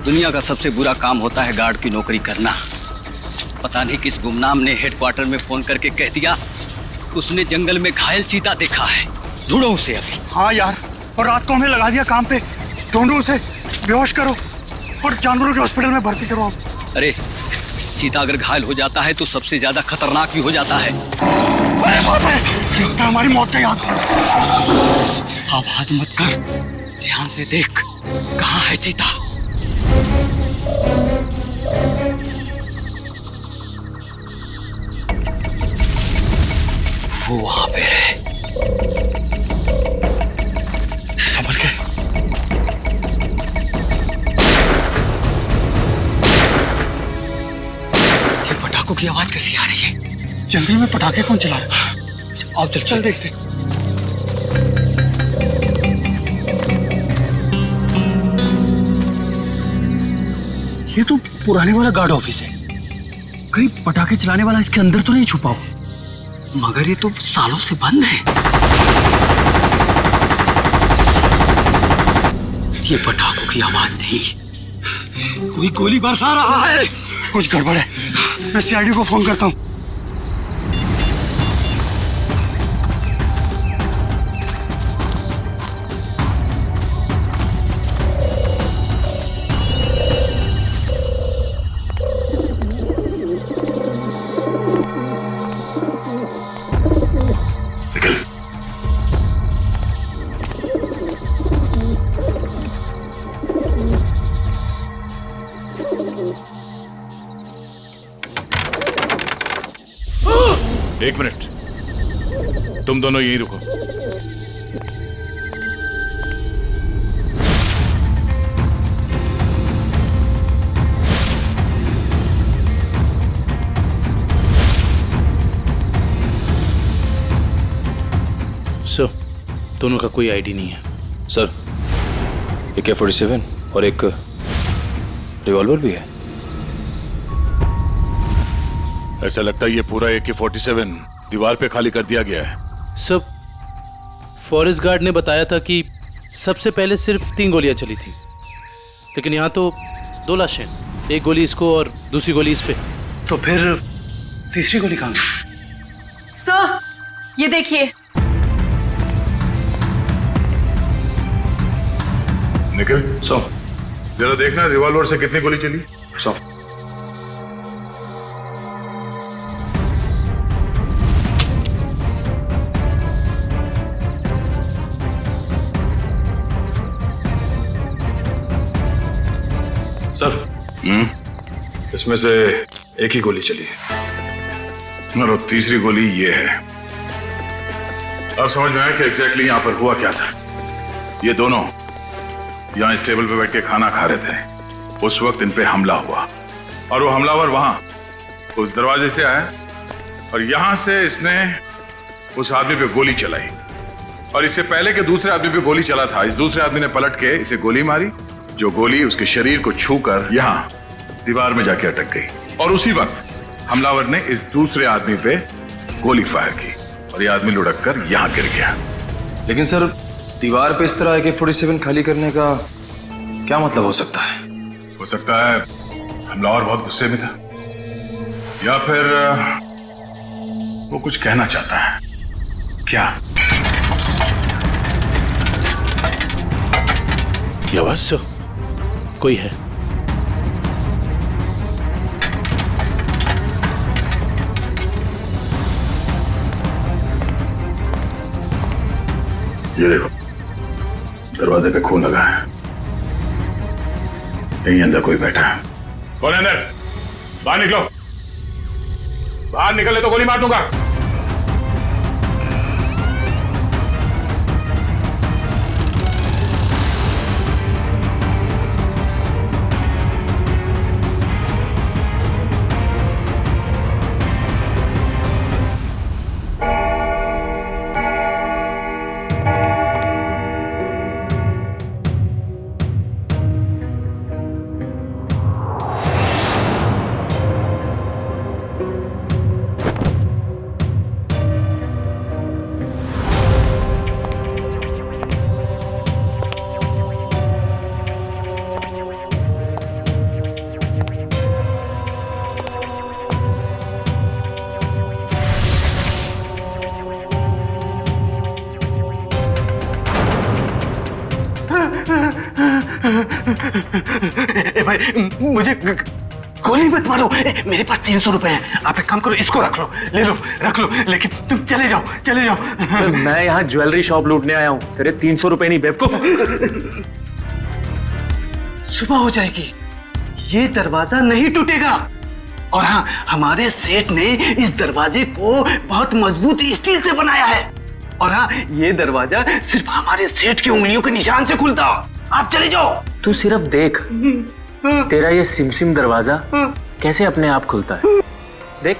दुनिया का सबसे बुरा काम होता है गार्ड की नौकरी करना। पता नहीं किस गुमनाम ने हेडक्वार्टर में फोन करके कह दिया उसने जंगल में घायल चीता देखा है। ढूंढो उसे अभी। हाँ यार, और रात को हमें लगा दिया काम पे। ढूंढो उसे, बेहोश करो और जानवरों के हॉस्पिटल में भर्ती करवाओ। अरे चीता अगर घायल हो जाता है तो सबसे ज्यादा खतरनाक भी हो जाता है। अरे बाप रे, हमारी मौत का याद। आवाज मत कर, ध्यान से देख कहाँ है चीता। वो वहां पे है। संभल के। ये पटाखों की आवाज कैसी आ रही है? जंगल में पटाखे कौन चला रहा है? आओ चल देखते। ये तो पुराने वाला गार्ड ऑफिस है। कहीं पटाखे चलाने वाला इसके अंदर तो नहीं छुपा हो? मगर ये तो सालों से बंद है। ये पटाखों की आवाज नहीं, कोई गोली बरसा रहा है। कुछ गड़बड़ है, मैं सीआईडी को फोन करता हूँ। एक मिनट, तुम दोनों यहीं रुको। सर, दोनों का कोई आईडी नहीं है। सर, AK-47 और एक रिवॉल्वर भी है। ऐसा लगता है ये पूरा AK-47 दीवार पे खाली कर दिया गया है। सब फॉरेस्ट गार्ड ने बताया था कि सबसे पहले सिर्फ 3 गोलियां चली थी, लेकिन यहाँ तो 2 लाशें, एक गोली इसको और दूसरी गोली इस पे। तो फिर तीसरी गोली कहाँ? सर, ये देखिए। निखिल, जरा देखना रिवॉल्वर से कितनी गोली चली। सर, इसमें से एक ही गोली चली है और तीसरी गोली ये है। अब समझ में आया कि एग्जैक्टली यहाँ पर हुआ क्या था। ये दोनों यहाँ इस टेबल पे बैठ के खाना खा रहे थे, उस वक्त इन पे हमला हुआ और वो हमलावर वहां उस दरवाजे से आया और यहां से इसने उस आदमी पे गोली चलाई और इससे पहले कि दूसरे आदमी पे गोली चला था, इस दूसरे आदमी ने पलट के इसे गोली मारी, जो गोली उसके शरीर को छूकर यहाँ दीवार में जाके अटक गई और उसी वक्त हमलावर ने इस दूसरे आदमी पे गोली फायर की और ये आदमी लुढ़क कर यहाँ गिर गया। लेकिन सर, दीवार पे इस तरह AK-47 खाली करने का क्या मतलब हो सकता है? हो सकता है हमलावर बहुत गुस्से में था या फिर वो कुछ कहना चाहता है। क्या? ये आवाज सर, कोई है। ये देखो, दरवाजे पे खून लगा है, यहीं अंदर कोई बैठा है। कौन है अंदर? बाहर निकलो, बाहर निकले तो गोली मार दूंगा। ए भाई मुझे गोली मत मारो। मेरे पास 300 रुपए हैं। आप एक काम करो, इसको रख लो, ले लो, रख लो, लेकिन तुम चले जाओ, चले जाओ। मैं यहाँ ज्वेलरी शॉप लूटने आया हूँ, तेरे 300 रुपए नहीं बेवकूफ। सुबह हो जाएगी, ये दरवाजा नहीं टूटेगा। और हाँ, हमारे सेठ ने इस दरवाजे को बहुत मजबूत स्टील से बनाया है। और हाँ, ये दरवाजा सिर्फ हमारे सेठ की उंगलियों के निशान से खुलता। आप चले जाओ। तू सिर्फ देख, तेरा ये सिमसिम दरवाजा कैसे अपने आप खुलता है, देख।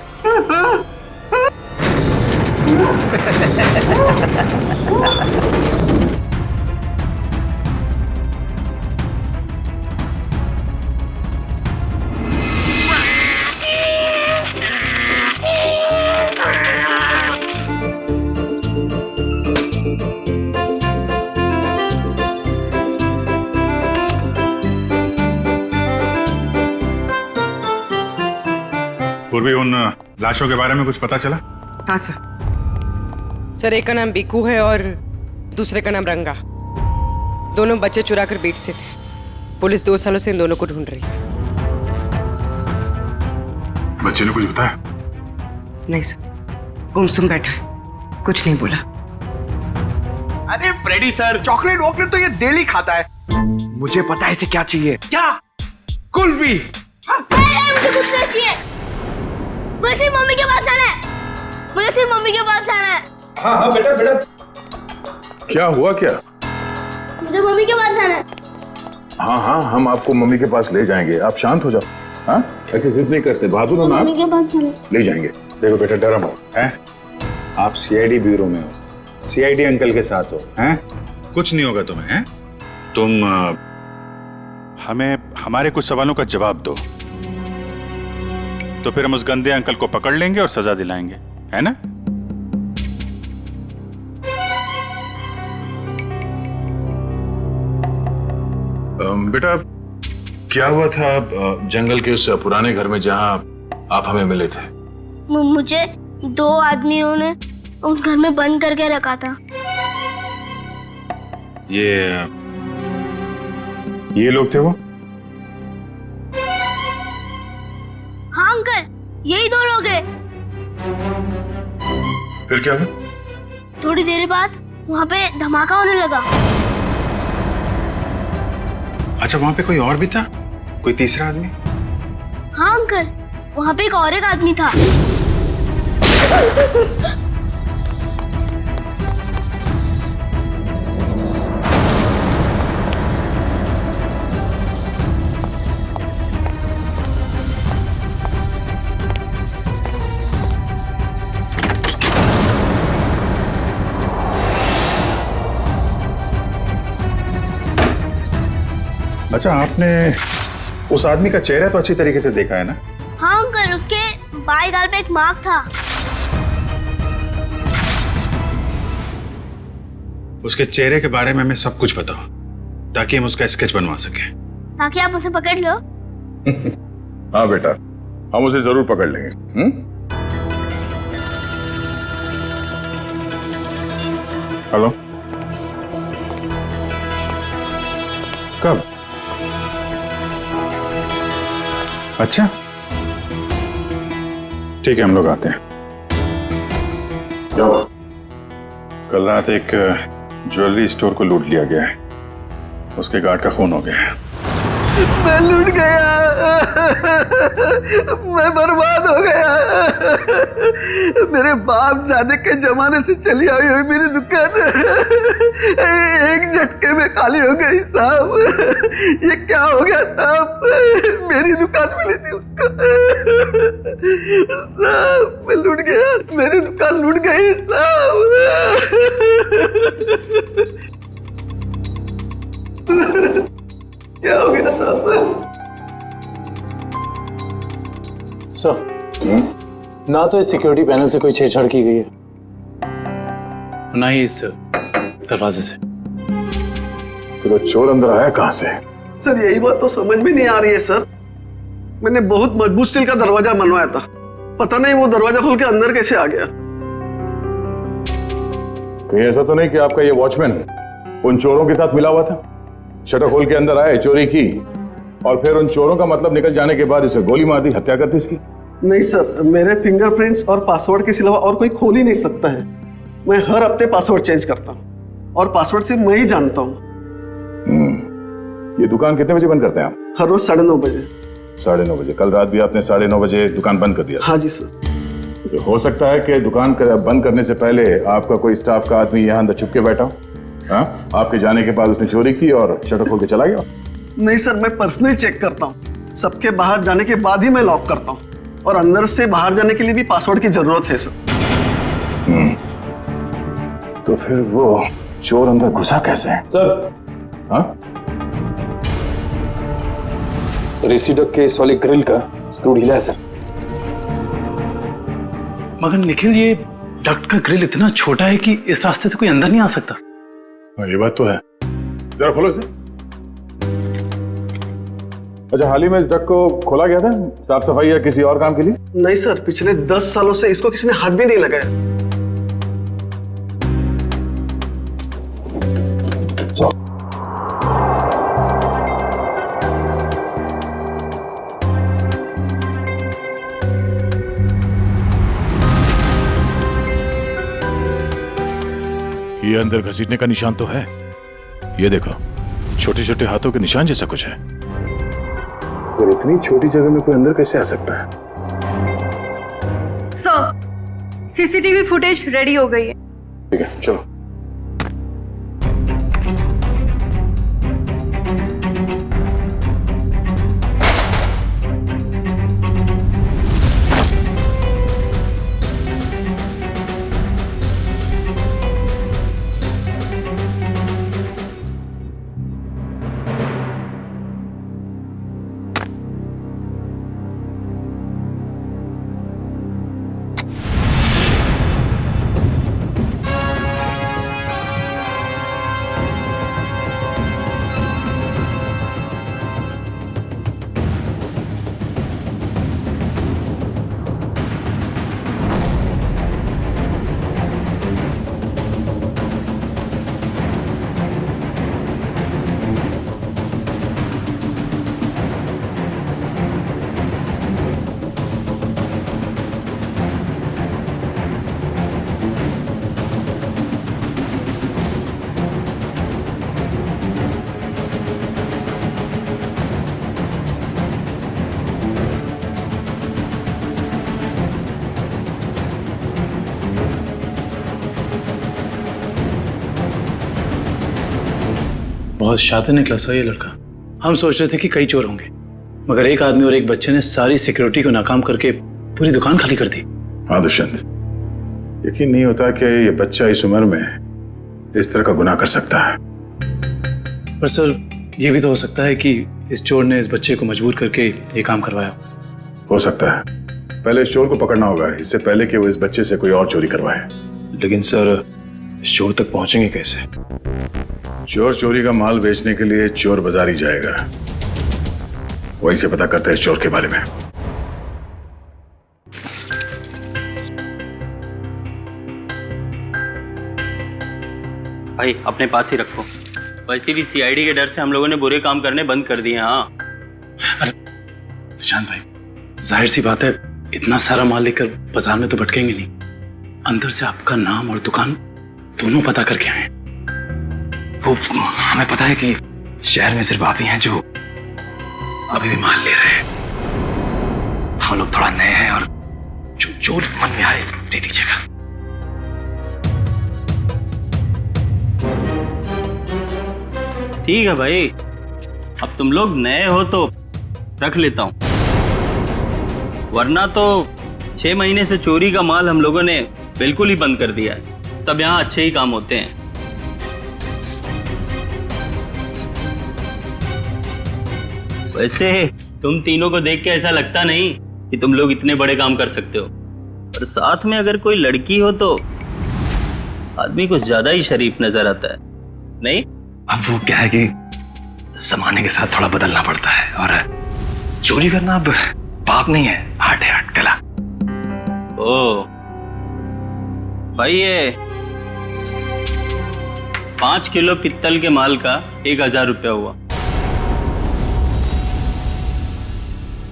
पूर्वी, उन लाशों के बारे में कुछ पता चला? हाँ सर, एक का नाम बिकू है और दूसरे का नाम रंगा। दोनों बच्चे चुरा कर बेचते थे। पुलिस 2 सालों से इन दोनों को ढूंढ रही है। बच्चे ने कुछ बताया? नहीं सर, गुमसुम बैठा है, कुछ नहीं बोला। अरे फ्रेडी सर, चॉकलेट वॉकलेट तो ये डेली खाता है। मुझे पता है इसे क्या चाहिए। क्या? कुल्फी। मुझे कुछ नहीं चाहिए। मुझे तेरी मम्मी के पास जाना है। मुझे तेरी मम्मी के पास जाना है। हाँ बेटा बेटा। क्या हुआ क्या? मुझे मम्मी के पास जाना है। हाँ, हम आपको मम्मी के पास ले जाएंगे, आप शांत हो जाओ। हाँ, ऐसे जिद नहीं करते, बहादुर हो ना। मम्मी के पास जाना है। ले जाएंगे। देखो बेटा, डरो मत, हैं? आप सीआईडी ब्यूरो में हो, सीआईडी अंकल के साथ हो, हैं? कुछ नहीं होगा तुम्हें, हैं? तुम हमें हमारे कुछ सवालों का जवाब दो, तो फिर हम उस गंदे अंकल को पकड़ लेंगे और सजा दिलाएंगे, है ना? बेटा, क्या हुआ था जंगल के उस पुराने घर में जहां आप हमें मिले थे? मुझे 2 आदमियों ने उस घर में बंद करके रखा था। ये लोग थे वो? हाँ अंकल, यही 2 लोग हैं। फिर क्या हुआ? थोड़ी देर बाद वहाँ पे धमाका होने लगा। अच्छा, वहां पे कोई और भी था? कोई तीसरा आदमी? हाँ अंकल, वहाँ पे एक और एक आदमी था। अच्छा, आपने उस आदमी का चेहरा तो अच्छी तरीके से देखा है ना? हाँ अंकल, उसके बाएं गाल पे एक मार्क था। उसके चेहरे के बारे में हमें सब कुछ बताओ, ताकि हम उसका स्केच बनवा सकें। ताकि आप उसे पकड़ लो। हाँ बेटा, हम उसे जरूर पकड़ लेंगे। हेलो, कब? अच्छा, ठीक है, हम लोग आते हैं। क्या हुआ? कल रात एक ज्वेलरी स्टोर को लूट लिया गया है, उसके गार्ड का खून हो गया है। मैं लूट गया, मैं बर्बाद हो गया। मेरे बाप जाने के जमाने से चली आई हुई मेरी दुकान एक झटके में खाली हो गई साहब। ये क्या हो गया साहब? मेरी दुकान मिली थी उसको साहब। मैं लूट गया, मेरी दुकान लूट गई साहब। क्या हो गया साहब? सर, ना तो इस सिक्योरिटी पैनल से कोई छेड़छाड़ की गई है, ना ही इस दरवाजे से। तो चोर अंदर आया कहां से? सर, यही बात तो समझ में नहीं आ रही है सर। मैंने बहुत मजबूत स्टील का दरवाजा बनवाया था, पता नहीं वो दरवाजा खोल के अंदर कैसे आ गया। कहीं ऐसा तो नहीं कि आपका ये वॉचमैन उन चोरों के साथ मिला हुआ था? शटर खोल के अंदर आए, चोरी की और फिर उन चोरों का मतलब निकल जाने के बाद इसे गोली मार दी, हत्या कर दी इसकी। नहीं सर, मेरे फिंगरप्रिंट्स और पासवर्ड के सिवा और कोई खोल ही नहीं सकता है। मैं हर हफ्ते पासवर्ड चेंज करता हूँ और पासवर्ड सिर्फ मैं ही जानता हूँ। ये दुकान कितने बजे बंद करते हैं आप? हर रोज 9:30 बजे। 9:30 बजे? कल रात भी आपने 9:30 बजे दुकान बंद कर दिया? हाँ जी सर। तो हो सकता है कि दुकान बंद करने से पहले आपका कोई स्टाफ का आदमी यहाँ अंदर छुप के बैठा हो। हाँ, आपके जाने के बाद उसने चोरी की और शटर खोल के चला गया। नहीं सर, मैं पर्सनली चेक करता हूँ। सबके बाहर जाने के बाद ही मैं लॉक करता हूँ और अंदर से बाहर जाने के लिए भी पासवर्ड की जरूरत है सर। तो फिर वो चोर अंदर घुसा कैसे है? सर, हाँ? सर एसी डक के इस वाले ग्रिल का स्क्रू ढीला है सर। मगर निखिल, ये डक्ट का ग्रिल इतना छोटा है कि इस रास्ते से कोई अंदर नहीं आ सकता। हाँ, ये बात तो है। जरा खोलो इसे। अच्छा, हाल ही में इस डक को खोला गया था साफ सफाई या किसी और काम के लिए? नहीं सर, पिछले 10 सालों से इसको किसी ने हाथ भी नहीं लगाया। ये अंदर घसीटने का निशान तो है। ये देखो, छोटे छोटे हाथों के निशान जैसा कुछ है। और इतनी छोटी जगह में कोई अंदर कैसे आ सकता है? सर, सीसीटीवी फुटेज रेडी हो गई है। ठीक है, चलो। बहुत शातिर निकला सर ये लड़का। हम सोच रहे थे कि कई चोर होंगे, मगर एक आदमी और एक बच्चे ने सारी सिक्योरिटी को नाकाम करके पूरी दुकान खाली कर दी। हाँ दुष्यंत, यकीन नहीं होता कि ये बच्चा इस उम्र में इस तरह का गुनाह कर सकता है। पर सर, ये भी तो हो सकता है कि इस चोर ने इस बच्चे को मजबूर करके ये काम करवाया। हो सकता है। पहले इस चोर को पकड़ना होगा, इससे पहले कि वो इस बच्चे से कोई और चोरी करवाए। लेकिन सर, इस चोर तक पहुंचेंगे कैसे? चोर चोरी का माल बेचने के लिए चोर बाजार ही जाएगा। वहीं से पता करते हैं इस चोर के बारे में। भाई अपने पास ही रखो। वैसे भी सीआईडी के डर से हम लोगों ने बुरे काम करने बंद कर दिए। हाँ अरे निशांत भाई, जाहिर सी बात है, इतना सारा माल लेकर बाजार में तो भटकेंगे नहीं। अंदर से आपका नाम और दुकान दोनों पता करके आए। वो हमें पता है कि शहर में सिर्फ आप ही हैं जो अभी भी माल ले रहे हैं। हम लोग थोड़ा नए हैं और जो मन में आए दे दीजिएगा। ठीक है भाई, अब तुम लोग नए हो तो रख लेता हूं, वरना तो 6 महीने से चोरी का माल हम लोगों ने बिल्कुल ही बंद कर दिया है। सब यहाँ अच्छे ही काम होते हैं। वैसे तुम तीनों को देख के ऐसा लगता नहीं कि तुम लोग इतने बड़े काम कर सकते हो, और साथ में अगर कोई लड़की हो तो आदमी कुछ ज्यादा ही शरीफ नजर आता है, नहीं? अब वो क्या है कि जमाने के साथ थोड़ा बदलना पड़ता है, और चोरी करना अब पाप नहीं है, आर्ट है, आर्ट, कला। ओ भाई, ये 5 किलो पित्तल के माल का 1000 रुपया हुआ।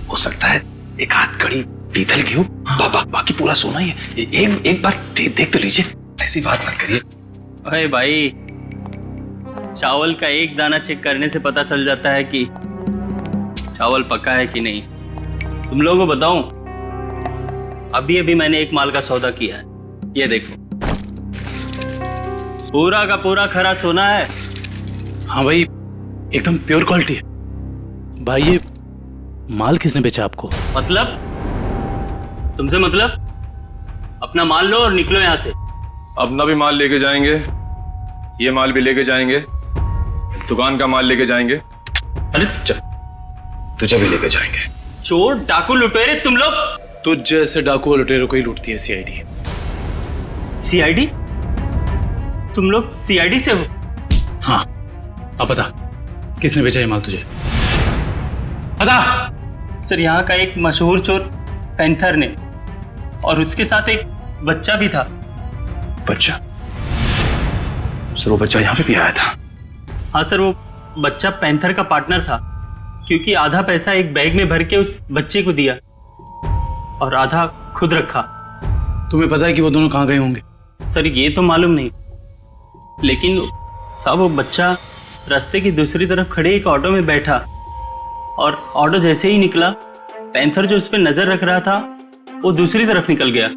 हो सकता है एक हाथ कड़ी पीतल की हो, बाकी पूरा सोना ही है। एक बार देख तो लीजिए, ऐसी बात मत करिए। अरे भाई, चावल का एक दाना चेक करने से पता चल जाता है कि चावल पका है कि नहीं। तुम लोगों को बताऊं, अभी अभी मैंने एक माल का सौदा किया है। ये देखो, पूरा का पूरा खरा सोना है। हाँ भाई, एकदम प्योर क्वालिटी है। भाई ये माल किसने बेचा आपको? मतलब? तुमसे मतलब? अपना माल लो और निकलो यहाँ से। अपना भी माल लेके जाएंगे, ये माल भी लेके जाएंगे, इस दुकान का माल लेके जाएंगे। अरे चल, तुझे भी लेके जाएंगे। चोर डाकू लुटेरे तुम लोग। तुझ जैसे डाकू और लुटेरों को ही लूटती है सीआईडी। सीआईडी? तुम लोग सीआईडी से हो? हाँ, अब बता किसने बेचा ये माल तुझे? बता। सर, यहाँ का एक मशहूर चोर पैंथर ने, और उसके साथ एक बच्चा भी था। बच्चा? सर वो बच्चा यहाँ पे भी आया था? हाँ सर, वो बच्चा पैंथर का पार्टनर था, क्योंकि आधा पैसा एक बैग में भर के उस बच्चे को दिया और आधा खुद रखा। तुम्हें पता है कि वो दोनों कहाँ गए होंगे? सर ये तो मालूम नहीं, लेकिन साहब वो बच्चा रास्ते की दूसरी तरफ खड़े एक ऑटो में बैठा, और ऑटो जैसे ही निकला, पैंथर जो उस पर नजर रख रहा था वो दूसरी तरफ निकल गया।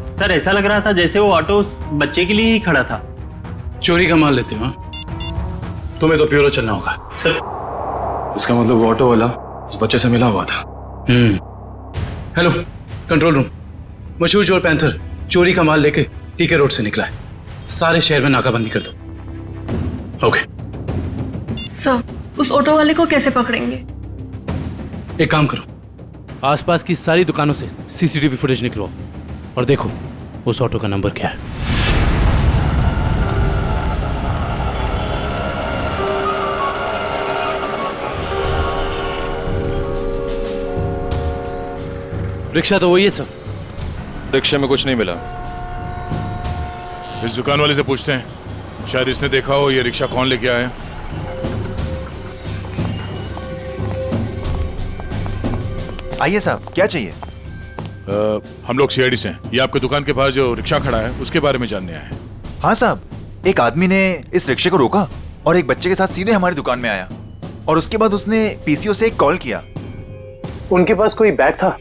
सर ऐसा लग रहा था जैसे वो ऑटो उस बच्चे के लिए ही खड़ा था। चोरी का माल लेते हो? हाँ? तुम्हें तो प्योरो चलना होगा। सर इसका मतलब वो ऑटो वाला उस बच्चे से मिला हुआ था। हेलो कंट्रोल रूम, मशहूर चोर पैंथर चोरी का माल लेके टीके रोड से निकला है। सारे शहर में नाकाबंदी कर दो। ओके सर, उस ऑटो वाले को कैसे पकड़ेंगे? एक काम करो, आसपास की सारी दुकानों से सीसीटीवी फुटेज निकलवाओ और देखो उस ऑटो का नंबर क्या है। रिक्शा तो वही है सर। रिक्शे में कुछ नहीं मिला। इस दुकान वाले से पूछते हैं, शायद इसने देखा हो ये रिक्शा कौन लेके आया। आइए साहब, क्या चाहिए? हम लोग सीआईडी से हैं। ये आपके दुकान के पास जो रिक्शा खड़ा है उसके बारे में जानने आए हैं। हाँ साहब, एक आदमी ने इस रिक्शे को रोका और एक बच्चे के साथ सीधे हमारी दुकान में आया, और उसके बाद उसने पीसीओ से एक कॉल किया। उनके पास कोई बैग था?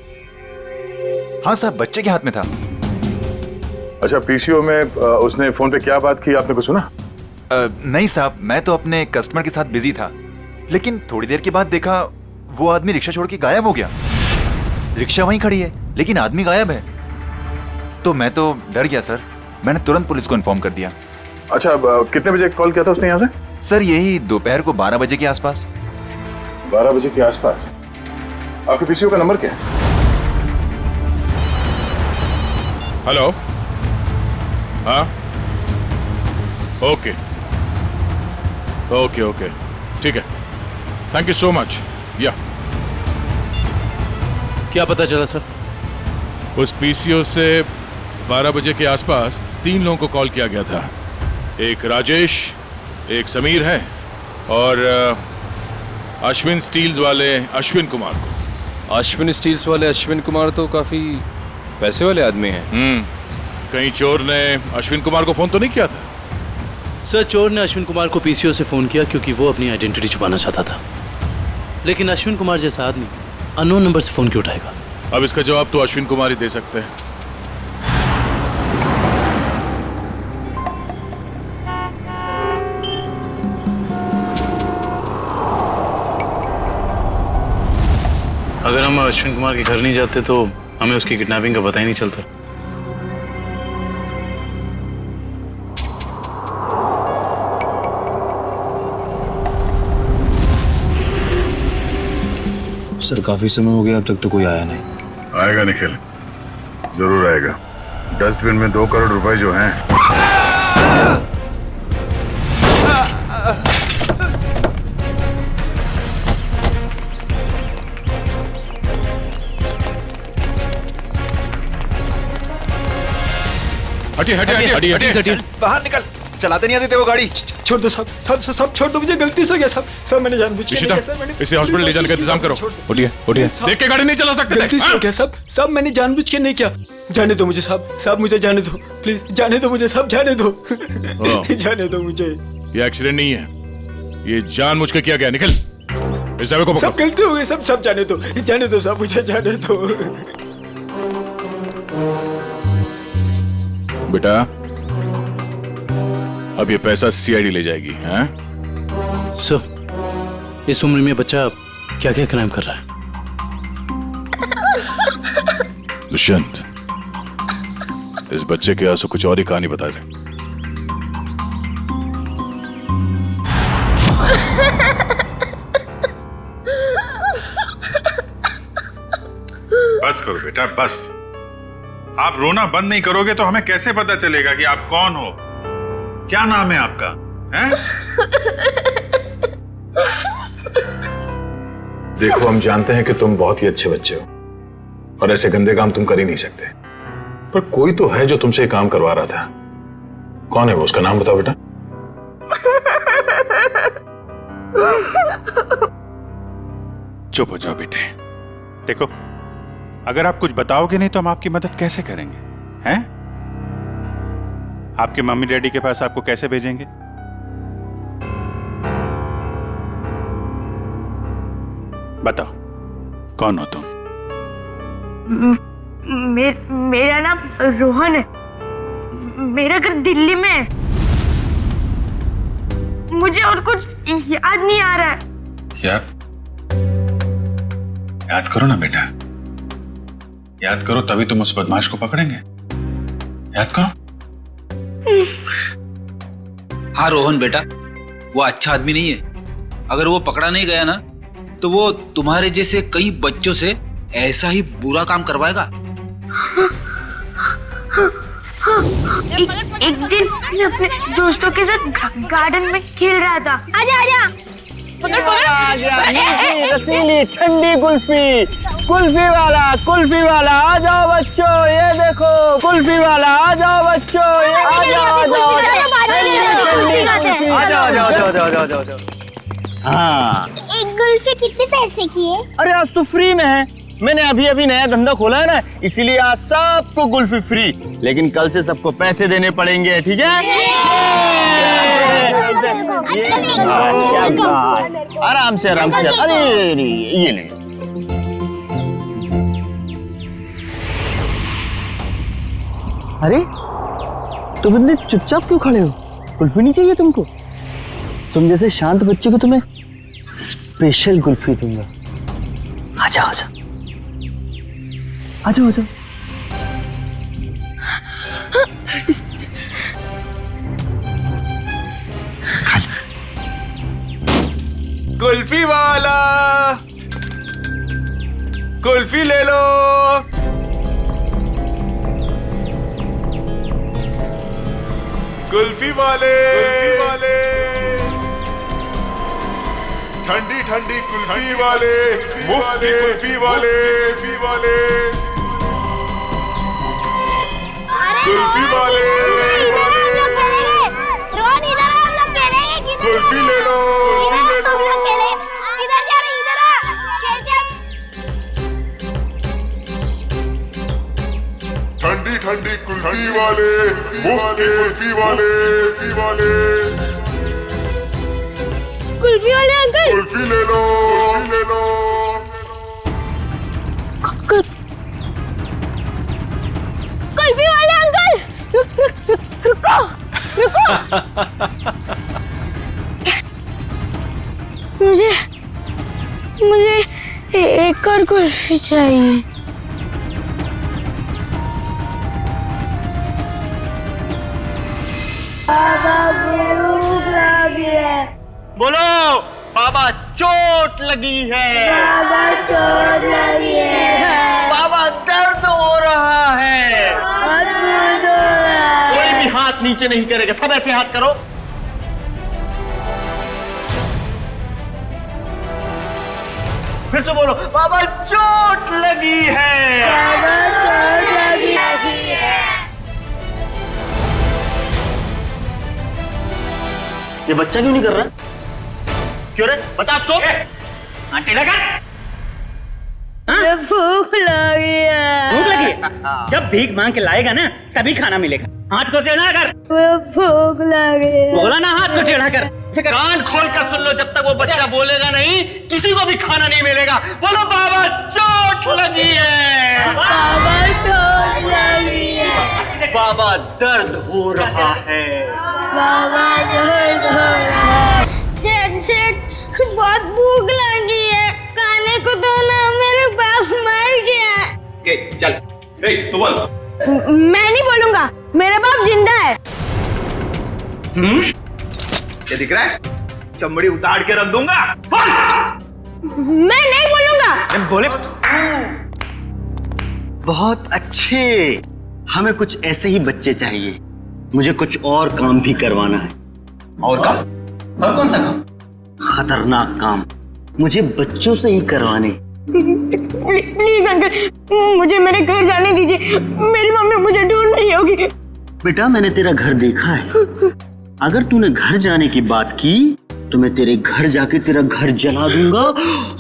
हाँ साहब, बच्चे के हाथ में था। अच्छा, पीसीओ में उसने फोन पे क्या बात की, आपने कुछ सुना? नहीं साहब, मैं तो अपने कस्टमर के साथ बिजी था, लेकिन थोड़ी देर के बाद देखा वो आदमी रिक्शा छोड़ के गायब हो गया। रिक्शा वहीं खड़ी है लेकिन आदमी गायब है। तो मैं तो डर गया सर, मैंने तुरंत पुलिस को इन्फॉर्म कर दिया। अच्छा, कितने बजे कॉल किया था उसने यहाँ से? सर यही दोपहर को 12 बजे के आसपास। 12 बजे के आसपास। आपके पीसीओ का नंबर क्या है? हेलो, हाँ, ओके ओके ओके, ठीक है, थैंक यू सो मच। या क्या पता चला सर? उस पीसीओ से 12 बजे के आसपास 3 लोगों को कॉल किया गया था। एक राजेश, एक समीर है, और अश्विन स्टील्स वाले अश्विन कुमार को। अश्विन स्टील्स वाले अश्विन कुमार तो काफी पैसे वाले आदमी हैं। कहीं चोर ने अश्विन कुमार को फोन तो नहीं किया था? सर चोर ने अश्विन कुमार को पीसीओ से फोन किया क्योंकि वो अपनी आइडेंटिटी छुपाना चाहता था, लेकिन अश्विन कुमार जैसा आदमी अननोन नंबर से फोन क्यों उठाएगा? अब इसका जवाब तो अश्विन कुमार ही दे सकते हैं। अगर हम अश्विन कुमार के घर नहीं जाते तो हमें उसकी किडनैपिंग का पता ही नहीं चलता। सर काफी समय हो गया, अब तक तो कोई आया नहीं। आएगा निखिल, जरूर आएगा। डस्टबिन में 2 करोड़ रुपए जो हैं। हटिए हटिए हटिए हटिए हटिए, बाहर निकल। चलाते नहीं आते थे वो गाड़ी। छोड़ दो सब सब सब छोड़ दो, मुझे गलती से हो गया सब सब मैंने जानबूझ के नहीं किया सर, मैंने इसे हॉस्पिटल ले जाने का इंतजाम करो। उठिए उठिए, देख के गाड़ी नहीं चला सकते गलती से हो गया सब सब मैंने जानबूझ के नहीं किया। जाने दो मुझे सब सब, मुझे जाने दो प्लीज, जाने दो मुझे सब, जाने दो जाने दो मुझे। ये एक्सीडेंट नहीं है, ये जानबूझ के किया गया। निकल, इस ड्राइवर को पकड़ो। सब गलती हो गई सब सब, जाने दो सब, मुझे जाने दो। बेटा अब ये पैसा सीआईडी ले जाएगी। हैं? सर, इस उम्र में बच्चा क्या क्या क्राइम कर रहा है? दुष्यंत, इस बच्चे के आंसू कुछ और ही कहानी बता रहे। बस करो बेटा बस। आप रोना बंद नहीं करोगे तो हमें कैसे पता चलेगा कि आप कौन हो? क्या नाम है आपका? हैं? देखो, हम जानते हैं कि तुम बहुत ही अच्छे बच्चे हो और ऐसे गंदे काम तुम कर ही नहीं सकते, पर कोई तो है जो तुमसे काम करवा रहा था। कौन है वो? उसका नाम बताओ बेटा। चुप हो जाओ बेटे। देखो, अगर आप कुछ बताओगे नहीं तो हम आपकी मदद कैसे करेंगे? हैं? आपके मम्मी डैडी के पास आपको कैसे भेजेंगे? बताओ, कौन हो तुम? मेरा नाम रोहन है, मेरा घर दिल्ली में है। मुझे और कुछ याद नहीं आ रहा है। याद करो ना बेटा, याद करो, तभी तुम उस बदमाश को पकड़ेंगे। याद करो। हाँ रोहन बेटा, वो अच्छा आदमी नहीं है। अगर वो पकड़ा नहीं गया ना तो वो तुम्हारे जैसे कई बच्चों से ऐसा ही बुरा काम करवाएगा। एक दिन मैं अपने दोस्तों के साथ गार्डन में खेल रहा था। आजा आजा, पकड़ रसीली ठंडी कुल्फी, कुल्फी वाला आ जाओ बच्चों, ये देखो कुल्फी वाला, आ जाओ बच्चों, ये आ जाओ। हाँ, एक कुल्फी कितने पैसे की है? अरे आज तो फ्री में है, मैंने अभी अभी नया धंधा खोला है ना, इसीलिए आज सबको कुल्फी फ्री, लेकिन कल से सबको पैसे देने पड़ेंगे, ठीक है? आराम से अरे ये ले। अरे तुम इतने चुपचाप क्यों खड़े हो? कुल्फी नहीं चाहिए तुमको? तुम जैसे शांत बच्चे को तुम्हें स्पेशल कुल्फी दूंगा। आजा आजा आजा आजा। कुल्फी वाला, कुल्फी ले लो। कुल्फी वाले, ठंडी ठंडी कुल्फी वाले, मुफ्त की कुल्फी वाले, कुल्फी वाले, रोहन इधर आ, हम लोग खेलेंगे। किधर कुल्फी ले लो, हम लोग खेलेंगे। इधर जा रहे, इधर आ, खेलते हैं। ठंडी ठंडी कुल्फी वाले, मुफ्त की कुल्फी वाले, कुल्फी वाले अंकल, कुल्फी ले लो, कुल्फी वाले अंकल, रुको। मुझे एक और कुल्फी चाहिए। बाबा भूख लगी है। बोलो बाबा चोट लगी है, बाबा चोट लगी है, बाबा दर्द हो रहा है। कोई भी हाथ नीचे नहीं करेगा, सब ऐसे हाथ करो। फिर से बोलो, बाबा चोट लगी है, बाबा चोट लगी है। ये बच्चा क्यों नहीं कर रहा? क्यों रे? बता उसको। टेढ़ा कर। भूख लगी है। भूख लगी है? जब भीख मांग के लाएगा ना तभी खाना मिलेगा। हाथ को टेढ़ा कर। भूख लगी है। बोला ना हाथ को टेढ़ा कर। कान खोल कर सुन लो, जब तक वो बच्चा बोलेगा नहीं किसी को भी खाना नहीं मिलेगा। बोलो बाबा चोट लगी है। बाबा चोट लगी है। बाबा दर्द हो रहा है। बाबा दर्द हो रहा है। सेठ बहुत भूख लगी है, खाने को दो ना, मेरे बाप मर गया। चल तू बोल। मैं नहीं बोलूंगा, मेरा बाप जिंदा है। क्या दिख रहा है? चमड़ी उतार के रख दूंगा। मैं नहीं बोलूंगा। बोले बहुत अच्छे, हमें कुछ ऐसे ही बच्चे चाहिए। मुझे कुछ और काम भी करवाना है। और काम? और कौन सा काम? खतरनाक काम मुझे बच्चों से ही करवाने। प्लीज अंकल, मुझे मेरे घर जाने दीजिए। मेरी मम्मी मुझे ढूंढ रही होगी। बेटा मैंने तेरा घर देखा है। अगर तूने घर जाने की बात की तो मैं तेरे घर जाके तेरा घर जला दूंगा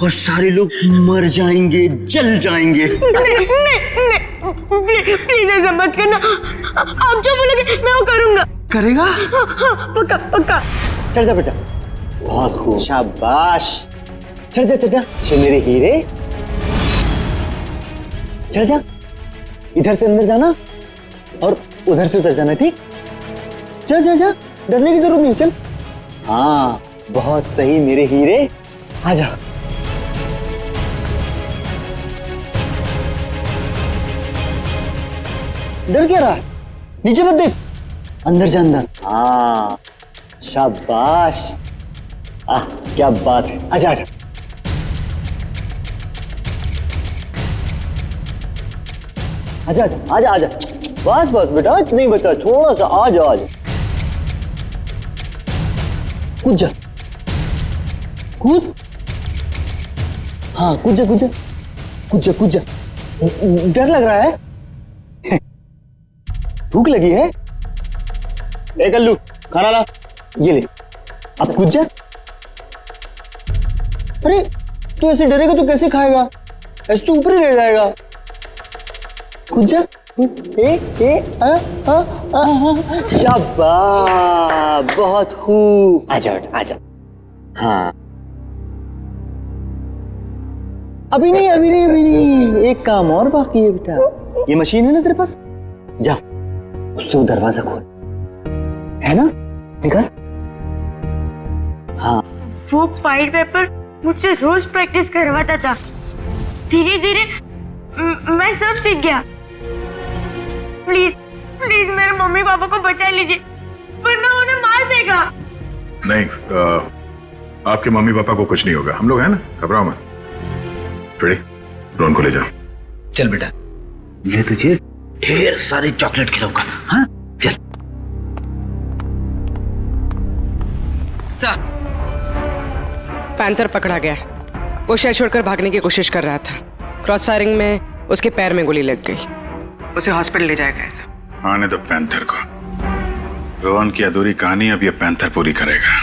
और सारे लोग मर जाएंगे, जल जाएंगे। नहीं, प्लीज ऐसा मत करना। आप जो बोलोगे मैं वो करूंगा। करेगा? पक्का पक्का। चल जा बेटा, बहुत खूब, शाबाश। चल जा छे मेरे हीरे। चल जा, इधर से अंदर जाना और उधर से उधर जाना, ठीक? जा, डरने की जरूरत नहीं, चल। हाँ बहुत सही मेरे हीरे, आ जा। डर क्या रहा है? नीचे मत देख, अंदर जा अंदर। हाँ शाबाश, क्या बात है। आजा बस बेटा, इतना ही बता, थोड़ा सा आजा। कूद जा, कूद। हाँ कूद जा। डर लग रहा है? भूख लगी है? ए कल्लू, खाना ला, ये ले। अब कूद जा। अरे तू ऐसे डरेगा तो कैसे खाएगा? ऐसे तो ऊपर ही रह जाएगा। कूद जा। शाबाश, बहुत खूब। आजा। हाँ अभी नहीं, एक काम और बाकी है बेटा। ये मशीन है ना तेरे पास, जा उससे वो दरवाजा खोल, है ना? निकल। हाँ वो फाइल पेपर मुझसे रोज प्रैक्टिस करवाता था। धीरे धीरे मैं सब सीख गया। प्लीज मेरे मम्मी पापा को बचा लीजिए, वरना उन्हें मार देगा। नहीं, आपके मम्मी पापा को कुछ नहीं होगा, हम लोग हैं ना, घबराओ मत। फ्रेडी, रोहन को ले जाओ। चल बेटा, मैं तुझे ढेर सारे चॉकलेट खिलाऊंगा। हाँ चल। सर, पैंथर पकड़ा गया। वो शहर छोड़कर भागने की कोशिश कर रहा था। क्रॉस फायरिंग में उसके पैर में गोली लग गई। उसे हॉस्पिटल ले जाएगा ऐसा। आने दो पैंथर को। रोहन की अधूरी कहानी अब ये पैंथर पूरी करेगा।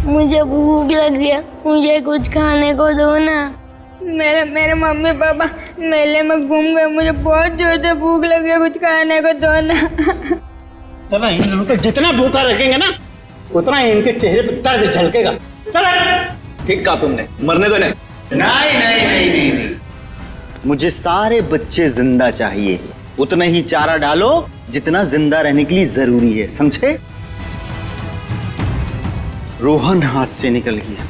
मुझे भूख लगी है, मुझे कुछ खाने को दो ना। मेरे मम्मी पापा मेले में घूम गए, मुझे बहुत जोर से भूख लगी है, कुछ खाने को दो ना। चलो इन लोगों को जितना भूखा रखेंगे ना उतना ही इनके चेहरे पर दर्द झलकेगा। चलो ठीक कहा तुमने, मरने दो नहीं। नहीं, मुझे सारे बच्चे जिंदा चाहिए। उतना ही चारा डालो जितना जिंदा रहने के लिए जरूरी है, समझे? रोहन हाथ से निकल गया।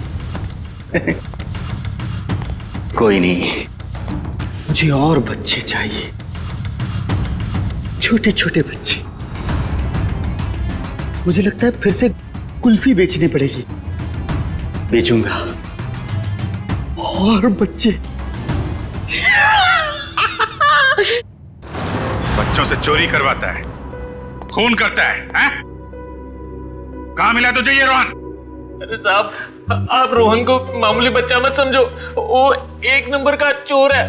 कोई नहीं, मुझे और बच्चे चाहिए, छोटे छोटे बच्चे। मुझे लगता है फिर से कुल्फी बेचनी पड़ेगी, बेचूंगा और बच्चे। बच्चों से चोरी करवाता है, खून करता है, हैं? कहाँ मिला तुझे ये रोहन? अरे साहब, आप रोहन को मामूली बच्चा मत समझो, वो एक नंबर का चोर है।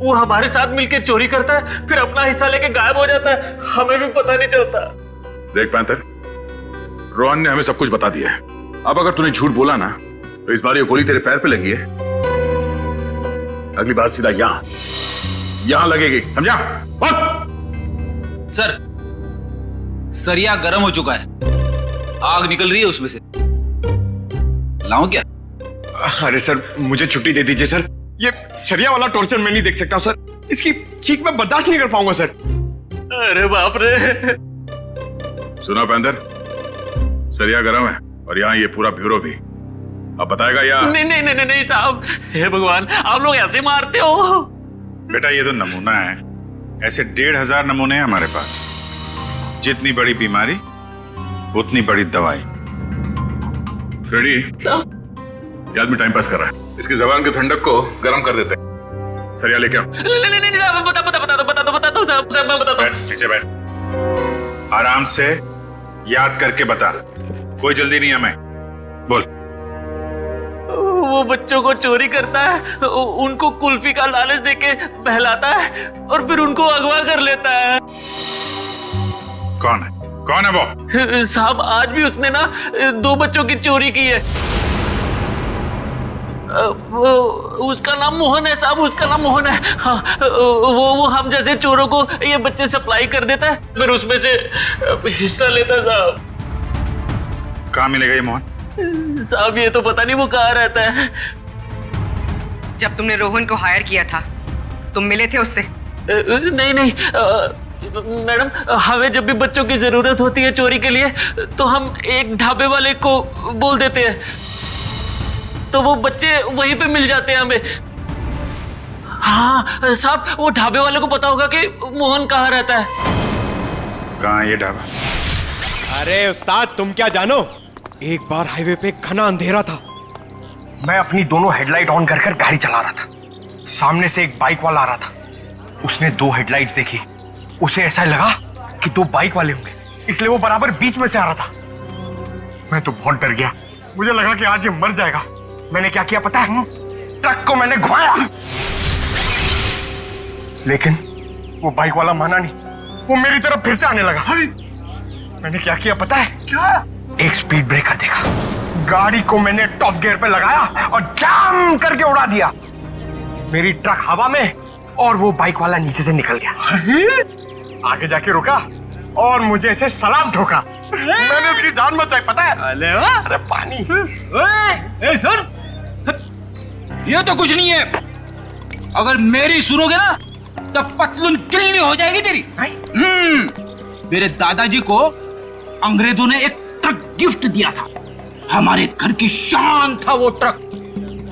वो हमारे साथ मिलकर चोरी करता है, फिर अपना हिस्सा लेके गायब हो जाता है, हमें भी पता नहीं चलता। देख पैंथर, रोहन ने हमें सब कुछ बता दिया है। अब अगर तूने झूठ बोला ना तो इस बार ये गोली तेरे पैर पे लगी है, अगली बार सीधा यहां लगेगी, समझा? सर, सरिया गर्म हो चुका है, आग निकल रही है उसमें से। लाऊं क्या? अरे सर, मुझे छुट्टी दे दीजिए सर। ये सरिया वाला टॉर्चर मैं नहीं देख सकता सर। इसकी चीख मैं बर्दाश्त नहीं कर पाऊंगा सर। अरे बाप रे। सुना पैंथर, सरिया गरम है और यहाँ ये पूरा ब्यूरो भी। अब बताएगा या? नहीं साहब, हे भगवान, आप लोग ऐसे मारते हो? बेटा ये तो नमूना है, ऐसे 1500 नमूने हैं हमारे पास। जितनी बड़ी बीमारी उतनी बड़ी दवाई। फ्रेडी, ये आदमी टाइम पास कर रहा है, इसकी जबान की ठंडक को गर्म कर देते हैं। सरिया लेके आओ। नहीं साहब, बता दो साहब, मैं बता दो। बैठ, नीचे बैठ, आराम से याद करके बता, कोई जल्दी नहीं है। मैं बोल। वो बच्चों को चोरी करता है, उनको कुल्फी का लालच देके बहलाता है और फिर उनको अगवा कर लेता है। कौन है वो? साहब, आज भी उसने ना 2 बच्चों की चोरी की है। उसका नाम मोहन है साहब, उसका नाम मोहन है। हाँ, वो हम जैसे चोरों को ये बच्चे सप्लाई कर देता है, फिर उसमें से हिस्सा लेता है साहब। कहाँ मिलेगा ये मोहन? साहब ये तो पता नहीं वो कहाँ रहता है। जब तुमने रोहन को हायर किया था, तुम मिले थे उससे? नहीं मैडम, हमें जब भी बच्चों की जरूरत होती है चोरी के लिए तो हम एक ढाबे वाले को बोल देते हैं, तो वो बच्चे वहीं पे मिल जाते हैं हमें। हाँ साहब, वो ढाबे वाले को पता होगा कि मोहन कहाँ रहता है। कहाँ ये ढाबा? अरे उस्ताद, तुम क्या जानो, एक बार हाईवे पे घना अंधेरा था। मैं अपनी दोनों हेडलाइट ऑन कर गाड़ी चला रहा था। सामने से एक बाइक वाला आ रहा था। उसने 2 हेडलाइट्स देखी, उसे ऐसा लगा कि 2 बाइक वाले होंगे, इसलिए वो बराबर बीच में से आ रहा था। मैं तो बहुत डर गया, मुझे लगा कि आज ये मर जाएगा। मैंने क्या किया पता है? ट्रक को मैंने घुमाया, लेकिन वो बाइक वाला माना नहीं, वो मेरी तरफ फिर से आने लगा। मैंने क्या किया पता है? क्या? एक स्पीड ब्रेकर देखा, गाड़ी को मैंने टॉप गियर पे लगाया और जाम करके उड़ा दिया। मेरी ट्रक हवा में और वो बाइक वाला नीचे से निकल गया। आगे जाके रुका और मुझे ऐसे सलाम ठोका। मैंने उसकी जान बचाई पता है? अरे पानी। ए सर, ये तो कुछ नहीं है। अगर मेरी सुनोगे ना तो पतलून किल्ली हो जाएगी तेरी। मेरे दादाजी को अंग्रेजों ने एक ट्रक गिफ्ट दिया था, हमारे घर की शान था वो ट्रक,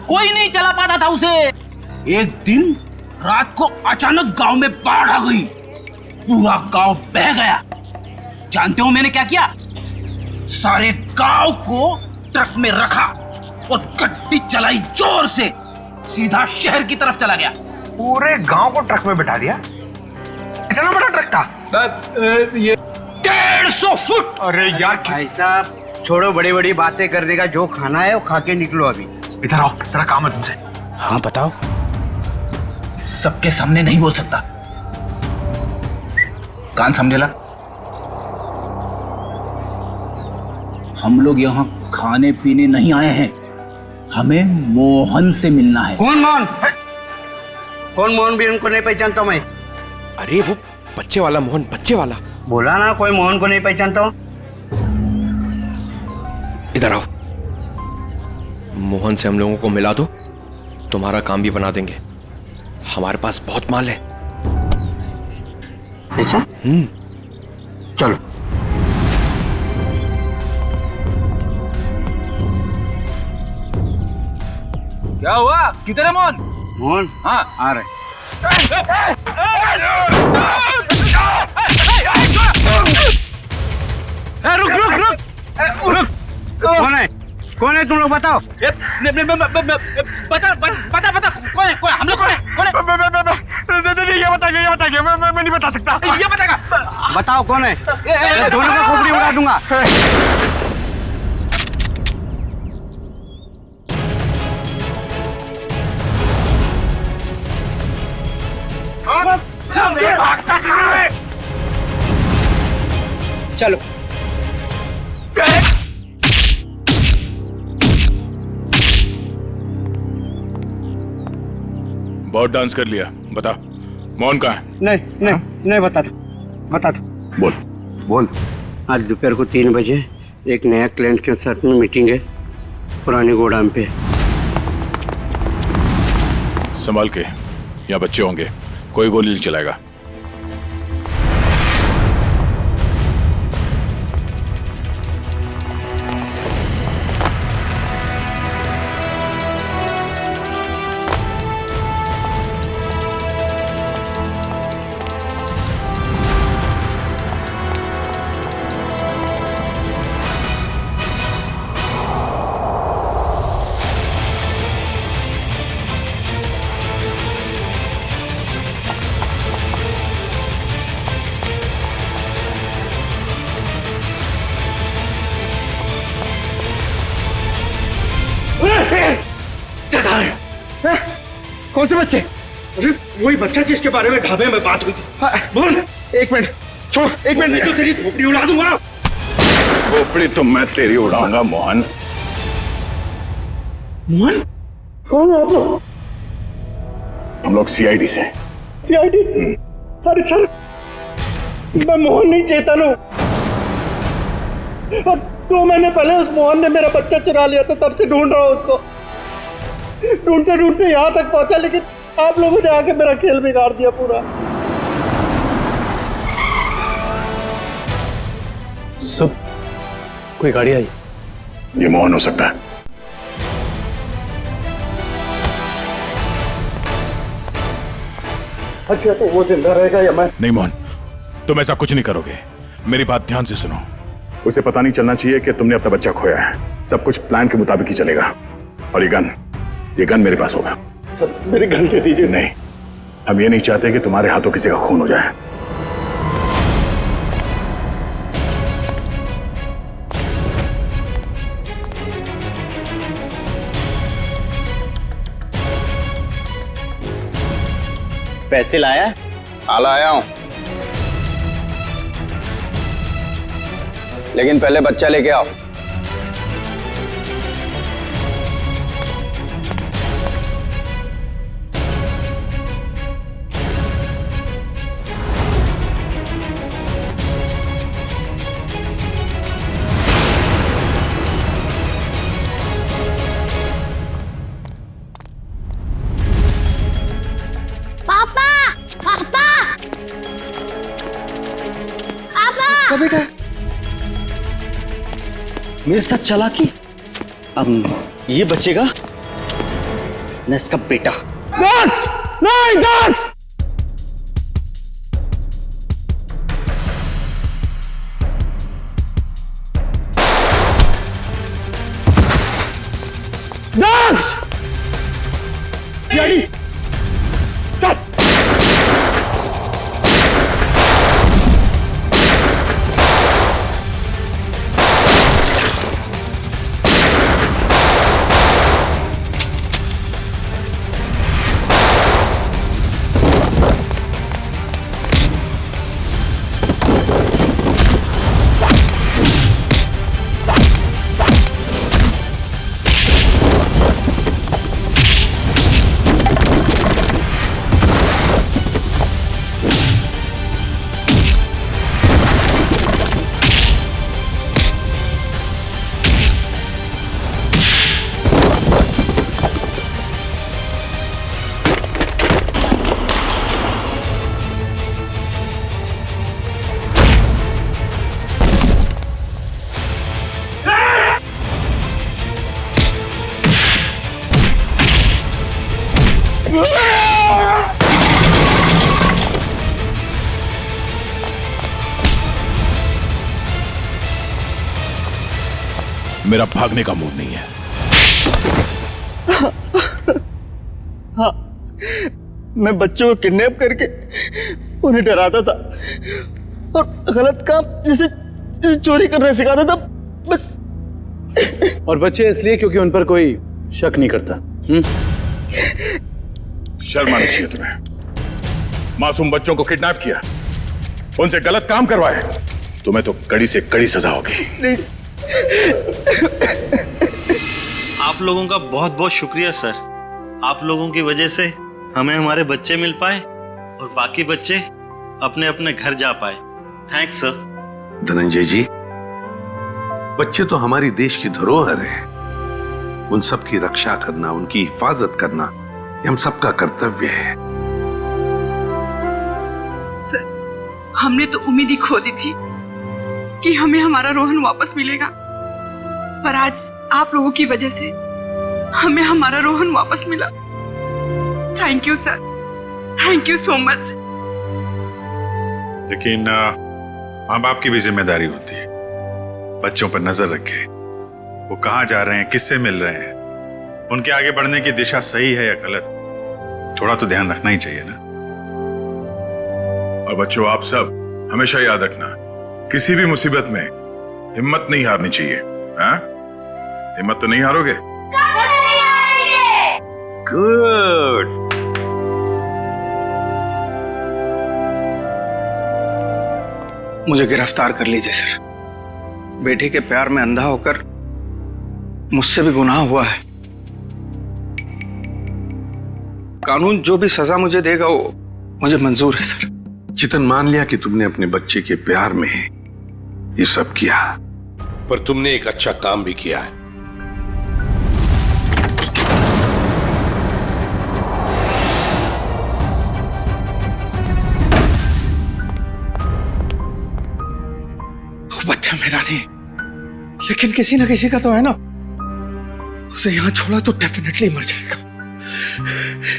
कोई नहीं चला पाता था उसे। एक दिन रात को अचानक गांव में बाढ़ आ गई, पूरा गांव बह गया। जानते हो मैंने क्या किया? सारे गांव को ट्रक में रखा और गड्डी चलाई जोर से, सीधा शहर की तरफ चला गया। पूरे गांव को ट्रक में बैठा दिया? इतना बड़ा ट्रक था? ये 150 फुट। अरे यार भाई साहब, छोड़ो बड़ी बड़ी बातें करने का, जो खाना है वो खा के निकलो अभी। इधर आओ, तेरा काम है तुमसे। हाँ बताओ। सबके सामने नहीं बोल सकता, कान सामने ला। हम लोग यहाँ खाने पीने नहीं आए हैं, हमें मोहन से मिलना है। कौन मोहन? कौन मोहन? भी उनको नहीं पहचानता मैं। अरे वो बच्चे वाला मोहन, बच्चे वाला। बोला ना, कोई मोहन को नहीं पहचानता हूँ। इधर आओ, मोहन से हम लोगों को मिला दो, तुम्हारा काम भी बना देंगे। हमारे पास बहुत माल है। ऐसा? चलो। क्या हुआ? किधर है मोहन? मोहन? हाँ आ रहे। रुक रुक रुक रुक। कौन है? कौन है तुम लोग बताओ? बता बता बता, कौन है? हम लोग कौन है? ये बताइए, मैं नहीं बता सकता। ये बताएगा। बताओ कौन है? दोनों का खोपड़ी उड़ा दूंगा। चलो। बहुत डांस कर लिया, बता मोहन कहाँ है? नहीं बता दो। बोल बोल। आज दोपहर को 3 बजे एक नया क्लाइंट के साथ में मीटिंग है पुराने गोदाम पे। संभाल के, यहाँ बच्चे होंगे, कोई गोली नहीं चलाएगा। कौन से बच्चे? अरे वही बच्चा जिसके बारे में ढाबे में बात हुई थी। बोल। 1 मिनट छोड़, 1 मिनट नहीं तो तेरी खोपड़ी उड़ा दूंगा। खोपड़ी तो मैं तेरी उड़ाऊंगा मोहन। मोहन? कौन है आप लोग? हम लोग CID से। CID? अरे सर, मैं मोहन नहीं, चेतन हूँ। और 2 महीने पहले उस मोहन ने मेरा बच्चा चुरा लिया था, तब से ढूंढ रहा हूँ उसको। ढूंढते ढूंढते यहाँ तक पहुंचा, लेकिन आप लोगों ने आके मेरा खेल बिगाड़ दिया पूरा। सब कोई गाड़ी आई? ये मोहन हो सकता है। अच्छा, तो वो जिंदा रहेगा या मैं? नहीं मोहन, तुम ऐसा कुछ नहीं करोगे। मेरी बात ध्यान से सुनो। उसे पता नहीं चलना चाहिए कि तुमने अपना बच्चा खोया है। सब कुछ प्लान के मुताबिक ही चलेगा। और ये गन मेरे पास होगा। मेरी गन दे दीजिए। नहीं, हम ये नहीं चाहते कि तुम्हारे हाथों किसी का खून हो जाए। पैसे लाया? हाँ लाया हूं, लेकिन पहले बच्चा लेके आओ। बेटा मेरे साथ चालाकी, अब ये बचेगा न इसका बेटा। दक्ष! नहीं दक्ष! दक्ष! डैडी! मेरा भागने का मूड नहीं है। हाँ, मैं बच्चों को किडनैप करके उन्हें डराता था और गलत काम जैसे चोरी करना सिखाता था बस। और बच्चे इसलिए क्योंकि उन पर कोई शक नहीं करता। शर्म आनी चाहिए तुम्हें। मासूम बच्चों को किडनैप किया, उनसे गलत काम करवाए, तुम्हें तो कड़ी से कड़ी सजा होगी। नहीं आप लोगों का बहुत बहुत शुक्रिया सर। आप लोगों की वजह से हमें हमारे बच्चे मिल पाए और बाकी बच्चे अपने अपने घर जा पाए। Thanks sir. धनंजय जी, बच्चे तो हमारी देश की धरोहर है। उन सब की रक्षा करना, उनकी हिफाजत करना, ये हम सबका कर्तव्य है। सर, हमने तो उम्मीद ही खो दी थी कि हमें हमारा रोहन वापस मिलेगा, पर आज आप लोगों की वजह से हमें हमारा रोहन वापस मिला। Thank you sir, thank you so much. लेकिन माँ बाप की भी जिम्मेदारी होती है, बच्चों पर नजर रखे, वो कहाँ जा रहे हैं, किससे मिल रहे हैं, उनके आगे बढ़ने की दिशा सही है या गलत, थोड़ा तो ध्यान रखना ही चाहिए ना। और बच्चों, आप सब हमेशा याद रखना, किसी भी मुसीबत में हिम्मत नहीं हारनी चाहिए। हाँ? हिम्मत तो नहीं हारोगे? गुड। मुझे गिरफ्तार कर लीजिए सर। बेटे के प्यार में अंधा होकर मुझसे भी गुनाह हुआ है। कानून जो भी सजा मुझे देगा वो मुझे मंजूर है सर। चितन, मान लिया कि तुमने अपने बच्चे के प्यार में ये सब किया, पर तुमने एक अच्छा काम भी किया है। बच्चा मेरा नहीं, लेकिन किसी ना किसी का तो है ना। उसे यहां छोड़ा तो डेफिनेटली मर जाएगा।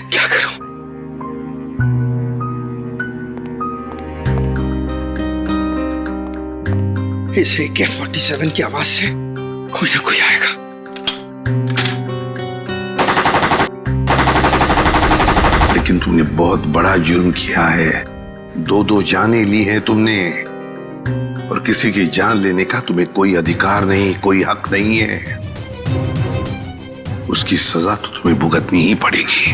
क्या करूं? इस AK-47 की आवाज से कोई ना कोई आएगा। लेकिन तुमने बहुत बड़ा जुर्म किया है। 2 जानें ली है तुमने, और किसी की जान लेने का तुम्हें कोई अधिकार नहीं, कोई हक नहीं है। उसकी सजा तो तुम्हें भुगतनी ही पड़ेगी।